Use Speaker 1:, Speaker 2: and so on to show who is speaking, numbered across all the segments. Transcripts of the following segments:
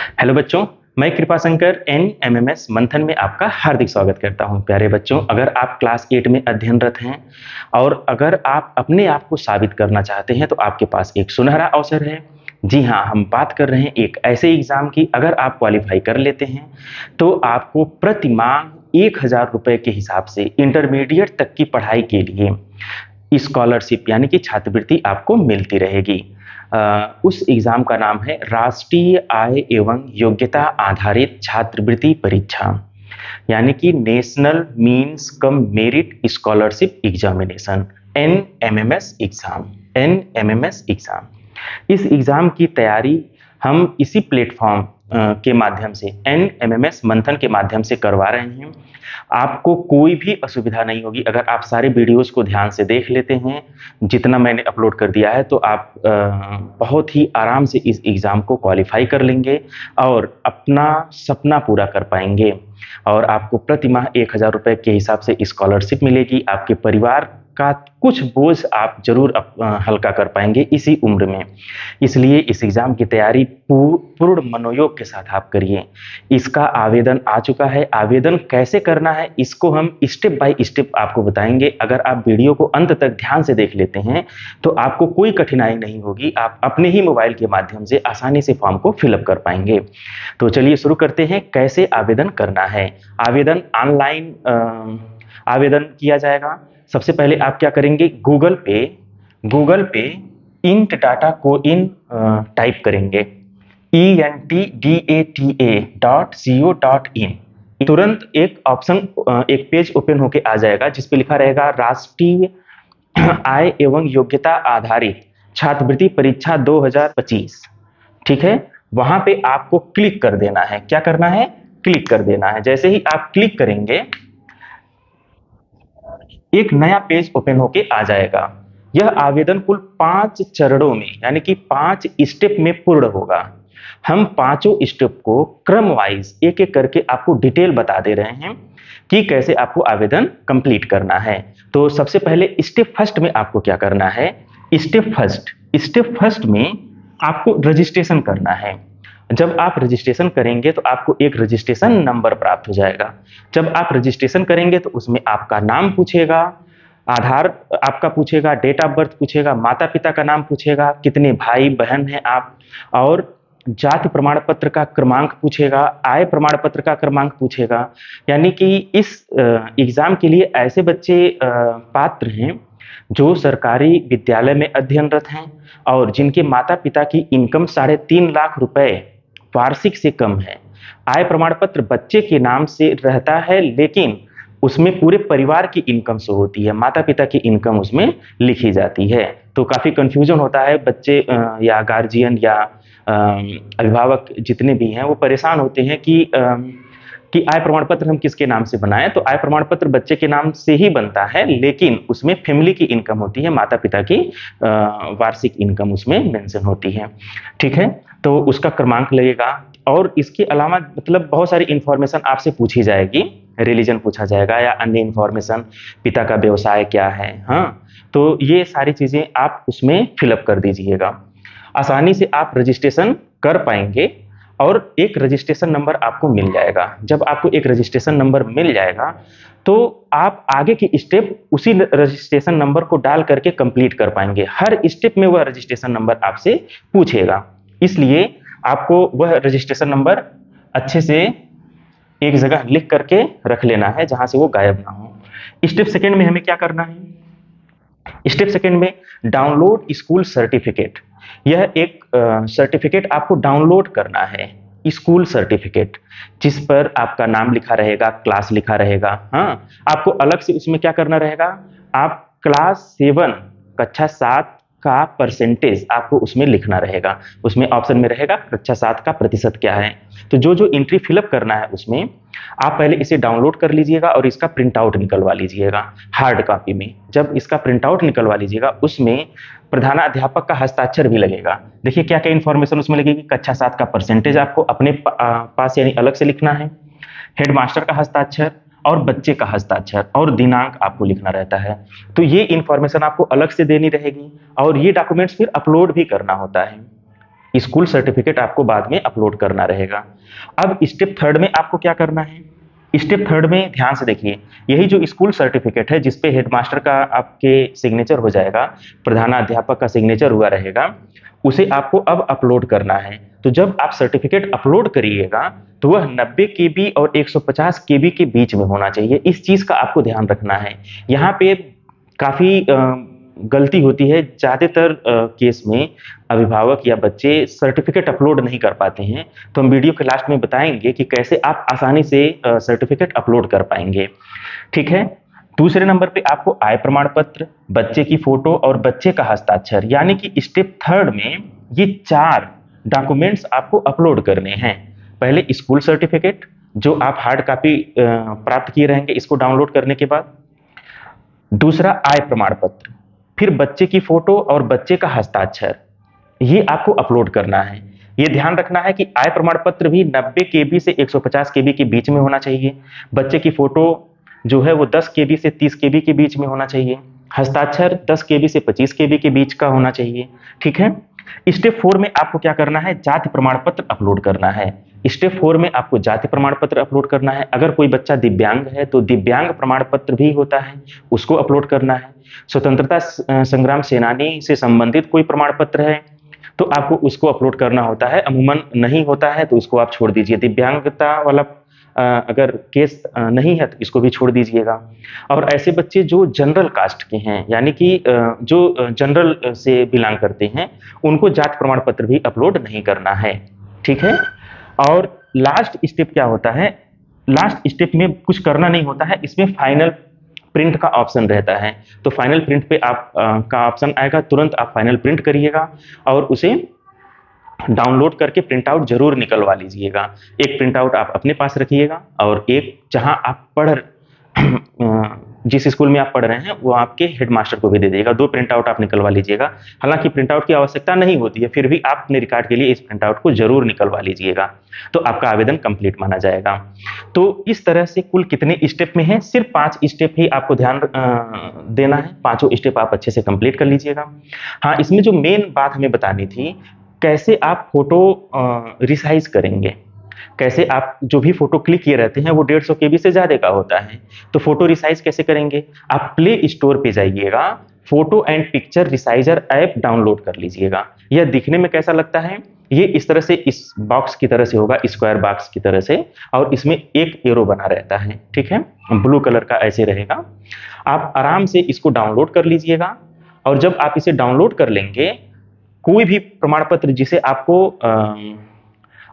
Speaker 1: Hello बच्चों, मैं Kripashankar NMIMS मंथन में आपका हार्दिक स्वागत करता हूं। प्यारे बच्चों, अगर आप क्लास 8 में अध्ययनरत हैं और अगर आप अपने आप को साबित करना चाहते हैं तो आपके पास एक सुनहरा अवसर है। जी हाँ, हम बात कर रहे हैं एक ऐसे एग्जाम की, अगर आप क्वालिफाई कर लेते हैं तो आपको प्रति माह 1000 रुपए के हिसाब से इंटरमीडिएट तक की पढ़ाई के लिए स्कॉलरशिप यानी कि छात्रवृत्ति आपको मिलती रहेगी। उस एग्जाम का नाम है राष्ट्रीय आय एवं योग्यता आधारित छात्रवृत्ति परीक्षा, यानी कि national means cum merit scholarship examination, NMIMS exam. NMIMS exam, इस एग्जाम की तैयारी हम इसी प्लेटफॉर्म के माध्यम से, एनएमएमएस मंथन के माध्यम से करवा रहे हैं। आपको कोई भी असुविधा नहीं होगी अगर आप सारे वीडियोस को ध्यान से देख लेते हैं। जितना मैंने अपलोड कर दिया है तो आप बहुत ही आराम से इस एग्ज़ाम को क्वालिफाई कर लेंगे और अपना सपना पूरा कर पाएंगे। और आपको प्रति माह 1000 रुपये के हिसाब से स्कॉलरशिप मिलेगी। आपके परिवार का कुछ बोझ आप जरूर हल्का कर पाएंगे इसी उम्र में। इसलिए इस एग्ज़ाम की तैयारी पूर्ण मनोयोग के साथ आप करिए। इसका आवेदन आ चुका है। आवेदन कैसे करना है इसको हम स्टेप बाय स्टेप आपको बताएंगे। अगर आप वीडियो को अंत तक ध्यान से देख लेते हैं तो आपको कोई कठिनाई नहीं होगी। आप अपने ही मोबाइल के माध्यम से आसानी से फॉर्म को फिलअप कर पाएंगे। तो चलिए शुरू करते हैं। कैसे आवेदन करना है? आवेदन ऑनलाइन आवेदन किया जाएगा। सबसे पहले आप क्या करेंगे, गूगल पे इंट डाटा को इन टाइप करेंगे, entdata.co.in। तुरंत एक ऑप्शन, एक पेज ओपन होके आ जाएगा जिस पे लिखा रहेगा राष्ट्रीय आय एवं योग्यता आधारित छात्रवृत्ति परीक्षा 2025। ठीक है, वहां पे आपको क्लिक कर देना है। क्या करना है? क्लिक कर देना है। जैसे ही आप क्लिक करेंगे एक नया पेज ओपन होके आ जाएगा। यह आवेदन कुल 5 चरणों में यानी कि 5 स्टेप में पूर्ण होगा। हम पांचों स्टेप को क्रम वाइज एक एक करके आपको डिटेल बता दे रहे हैं कि कैसे आपको आवेदन कंप्लीट करना है। तो सबसे पहले स्टेप फर्स्ट में आपको क्या करना है? स्टेप फर्स्ट में आपको रजिस्ट्रेशन करना है। जब आप रजिस्ट्रेशन करेंगे तो आपको एक रजिस्ट्रेशन नंबर प्राप्त हो जाएगा। जब आप रजिस्ट्रेशन करेंगे तो उसमें आपका नाम पूछेगा, आधार आपका पूछेगा, डेट ऑफ बर्थ पूछेगा, माता पिता का नाम पूछेगा, कितने भाई बहन हैं आप, और जाति प्रमाण पत्र का क्रमांक पूछेगा, आय प्रमाण पत्र का क्रमांक पूछेगा। यानी कि इस एग्जाम के लिए ऐसे बच्चे पात्र हैं जो सरकारी विद्यालय में अध्ययनरत हैं और जिनके माता पिता की इनकम 3.5 लाख रुपए वार्षिक से कम है। आय प्रमाण पत्र बच्चे के नाम से रहता है लेकिन उसमें पूरे परिवार की इनकम शो होती है, माता पिता की इनकम उसमें लिखी जाती है। तो काफी कंफ्यूजन होता है, बच्चे या गार्जियन या अभिभावक जितने भी हैं वो परेशान होते हैं कि आय प्रमाण पत्र हम किसके नाम से बनाएं। तो आय प्रमाण पत्र बच्चे के नाम से ही बनता है लेकिन उसमें फैमिली की इनकम होती है, माता पिता की वार्षिक इनकम उसमें मेंशन होती है। ठीक है, तो उसका क्रमांक लगेगा। और इसके अलावा मतलब बहुत सारी इंफॉर्मेशन आपसे पूछी जाएगी, रिलीजन पूछा जाएगा या अन्य इंफॉर्मेशन, पिता का व्यवसाय क्या है। हाँ, तो ये सारी चीजें आप उसमें फिलअप कर दीजिएगा। आसानी से आप रजिस्ट्रेशन कर पाएंगे और एक रजिस्ट्रेशन नंबर आपको मिल जाएगा। जब आपको एक रजिस्ट्रेशन नंबर मिल जाएगा तो आप आगे की स्टेप उसी रजिस्ट्रेशन नंबर को डाल करके कंप्लीट कर पाएंगे। हर स्टेप में वह रजिस्ट्रेशन नंबर आपसे पूछेगा, इसलिए आपको वह रजिस्ट्रेशन नंबर अच्छे से एक जगह लिख करके रख लेना है जहां से वो गायब ना हो। स्टेप सेकंड में हमें क्या करना है? स्टेप सेकंड में डाउनलोड स्कूल सर्टिफिकेट। यह एक सर्टिफिकेट आपको डाउनलोड करना है, स्कूल सर्टिफिकेट, जिस पर आपका नाम लिखा रहेगा, क्लास लिखा रहेगा। हाँ, आपको अलग से उसमें क्या करना रहेगा, आप क्लास 7 कक्षा 7 का परसेंटेज आपको उसमें लिखना रहेगा। उसमें ऑप्शन में रहेगा कक्षा 7 का प्रतिशत क्या है। तो जो जो एंट्री फिलअप करना है उसमें आप पहले इसे डाउनलोड कर लीजिएगा और इसका प्रिंट आउट निकलवा लीजिएगा हार्ड कॉपी में। जब इसका प्रिंट आउट निकलवा लीजिएगा उसमें प्रधानाध्यापक का हस्ताक्षर भी लगेगा। देखिए क्या क्या इंफॉर्मेशन उसमें लगेगी। कक्षा 7 का परसेंटेज आपको अपने पास यानी अलग से लिखना है, हेडमास्टर का हस्ताक्षर और बच्चे का हस्ताक्षर और दिनांक आपको लिखना रहता है। तो ये इंफॉर्मेशन आपको अलग से देनी रहेगी और ये डॉक्यूमेंट्स फिर अपलोड भी करना होता है। स्कूल सर्टिफिकेट आपको बाद में अपलोड करना रहेगा। अब स्टेप थर्ड में आपको क्या करना है? स्टेप थर्ड में ध्यान से देखिए, यही जो स्कूल सर्टिफिकेट है जिसपे हेडमास्टर का आपके सिग्नेचर हो जाएगा, प्रधानाध्यापक का सिग्नेचर हुआ रहेगा, उसे आपको अब अपलोड करना है। तो जब आप सर्टिफिकेट अपलोड करिएगा तो वह 90 केबी और 150 केबी के बीच में होना चाहिए। इस चीज का आपको ध्यान रखना है। यहाँ पे काफी गलती होती है, ज्यादातर केस में अभिभावक या बच्चे सर्टिफिकेट अपलोड नहीं कर पाते हैं। तो हम वीडियो के लास्ट में बताएंगे कि कैसे आप आसानी से सर्टिफिकेट अपलोड कर पाएंगे। ठीक है। दूसरे नंबर पे आपको आय प्रमाण पत्र, बच्चे की फोटो और बच्चे का हस्ताक्षर, यानी कि स्टेप थर्ड में ये 4 डॉक्यूमेंट्स आपको अपलोड करने हैं। पहले स्कूल सर्टिफिकेट, जो आप हार्ड कॉपी प्राप्त किए रहेंगे इसको डाउनलोड करने के बाद। दूसरा आय प्रमाण पत्र, फिर बच्चे की फोटो और बच्चे का हस्ताक्षर, ये आपको अपलोड करना है। ये ध्यान रखना है कि आय प्रमाण पत्र भी 90 केबी से 150 केबी के बीच में होना चाहिए। बच्चे की फोटो जो है वो 10 केबी से 30 केबी के बीच में होना चाहिए। हस्ताक्षर 10 केबी से 25 केबी के बीच का होना चाहिए। ठीक है। स्टेप 4 में आपको क्या करना है? जाति प्रमाण पत्र अपलोड करना है। स्टेप 4 में आपको जाति प्रमाण पत्र अपलोड करना है। अगर कोई बच्चा दिव्यांग है तो दिव्यांग प्रमाण पत्र भी होता है, उसको अपलोड करना है। स्वतंत्रता संग्राम सेनानी से संबंधित कोई प्रमाण पत्र है तो आपको उसको अपलोड करना होता है, अमूमन नहीं होता है तो इसको आप छोड़ दीजिए। दिव्यांगता वाला अगर केस नहीं है तो इसको भी छोड़ दीजिएगा। और ऐसे बच्चे जो जनरल कास्ट के हैं, यानी कि जो जनरल से बिलोंग करते हैं, उनको जाति प्रमाण पत्र भी अपलोड नहीं करना है। ठीक है। और लास्ट स्टेप क्या होता है? लास्ट स्टेप में कुछ करना नहीं होता है, इसमें फाइनल प्रिंट का ऑप्शन रहता है। तो फाइनल प्रिंट पे आप का ऑप्शन आएगा, तुरंत आप फाइनल प्रिंट करिएगा और उसे डाउनलोड करके प्रिंट आउट जरूर निकलवा लीजिएगा। एक प्रिंट आउट आप अपने पास रखिएगा और एक जहां आप जिस स्कूल में आप पढ़ रहे हैं वो आपके हेडमास्टर को भी दे दीजिएगा। 2 प्रिंट आउट आप निकलवा लीजिएगा। हालांकि प्रिंट आउट की आवश्यकता नहीं होती है, फिर भी आप अपने रिकॉर्ड के लिए इस प्रिंट आउट को जरूर निकलवा लीजिएगा, तो आपका आवेदन कंप्लीट माना जाएगा। तो इस तरह से कुल कितने स्टेप में है? सिर्फ 5 स्टेप ही आपको ध्यान देना है। 5 स्टेप आप अच्छे से कंप्लीट कर लीजिएगा। हाँ, इसमें जो मेन बात हमें बतानी थी, कैसे आप फोटो रिसाइज करेंगे, कैसे आप जो भी फोटो क्लिक किए रहते हैं वो 150 केबी से ज्यादा का होता है, तो फोटो रिसाइज कैसे करेंगे? आप प्ले स्टोर पे जाइएगा, photo and picture resizer app download कर लीजिएगा। यह दिखने में कैसा लगता है? ये इस तरह से, इस बॉक्स की तरह से होगा, स्क्वायर बॉक्स की तरह से, और इसमें एक एरो बना रहता है। ठीक है, ब्लू कलर का ऐसे रहेगा। आप आराम से इसको डाउनलोड कर लीजिएगा। और जब आप इसे डाउनलोड कर लेंगे, कोई भी प्रमाण पत्र जिसे आपको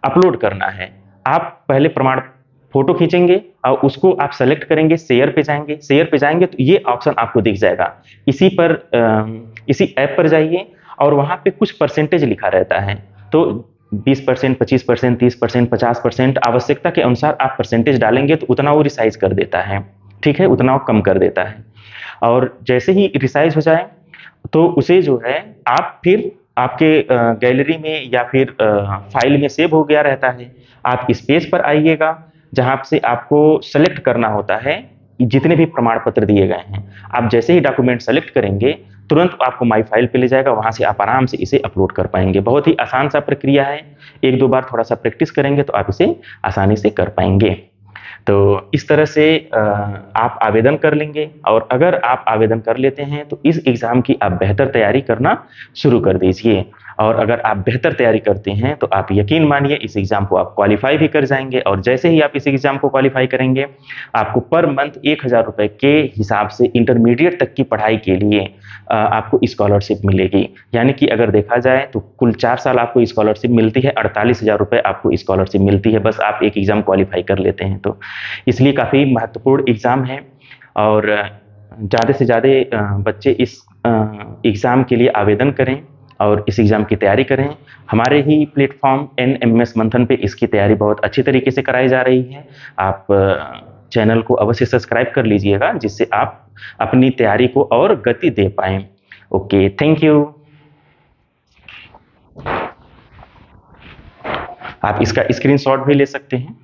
Speaker 1: अपलोड करना है, आप पहले प्रमाण फोटो खींचेंगे और उसको आप सेलेक्ट करेंगे, शेयर पे जाएंगे। शेयर पे जाएंगे तो ये ऑप्शन आपको दिख जाएगा। इसी ऐप पर जाइए और वहां पे कुछ परसेंटेज लिखा रहता है, तो 20%, 25%, 30%, 50% आवश्यकता के अनुसार आप परसेंटेज डालेंगे तो उतना वो रिसाइज कर देता है। ठीक है, उतना वो कम कर देता है। और जैसे ही रिसाइज हो जाए तो उसे जो है आप फिर आपके गैलरी में या फिर फाइल में सेव हो गया रहता है। आप इस पेज पर आइएगा जहां से आपको सेलेक्ट करना होता है जितने भी प्रमाण पत्र दिए गए हैं। आप जैसे ही डॉक्यूमेंट सेलेक्ट करेंगे, तुरंत आपको माई फाइल पे ले जाएगा, वहां से आप आराम से इसे अपलोड कर पाएंगे। बहुत ही आसान सा प्रक्रिया है। 1-2 बार थोड़ा सा प्रैक्टिस करेंगे तो आप इसे आसानी से कर पाएंगे। तो इस तरह से आप आवेदन कर लेंगे, और अगर आप आवेदन कर लेते हैं तो इस एग्ज़ाम की आप बेहतर तैयारी करना शुरू कर दीजिए। और अगर आप बेहतर तैयारी करते हैं तो आप यकीन मानिए इस एग्ज़ाम को आप क्वालिफाई भी कर जाएंगे। और जैसे ही आप इस एग्ज़ाम को क्वालिफाई करेंगे, आपको पर मंथ 1000 रुपये के हिसाब से इंटरमीडिएट तक की पढ़ाई के लिए आपको स्कॉलरशिप मिलेगी। यानी कि अगर देखा जाए तो कुल 4 साल आपको स्कॉलरशिप मिलती है, 48,000 रुपये आपको स्कॉलरशिप मिलती है, बस आप एक एग्ज़ाम क्वालिफाई कर लेते हैं तो। इसलिए काफ़ी महत्वपूर्ण एग्ज़ाम है और ज़्यादा से ज़्यादा बच्चे इस एग्ज़ाम के लिए आवेदन करें और इस एग्ज़ाम की तैयारी करें। हमारे ही प्लेटफॉर्म NMS मंथन पे इसकी तैयारी बहुत अच्छी तरीके से कराई जा रही है। आप चैनल को अवश्य सब्सक्राइब कर लीजिएगा, जिससे आप अपनी तैयारी को और गति दे पाएँ। Okay, thank you. आप इसका स्क्रीनशॉट भी ले सकते हैं।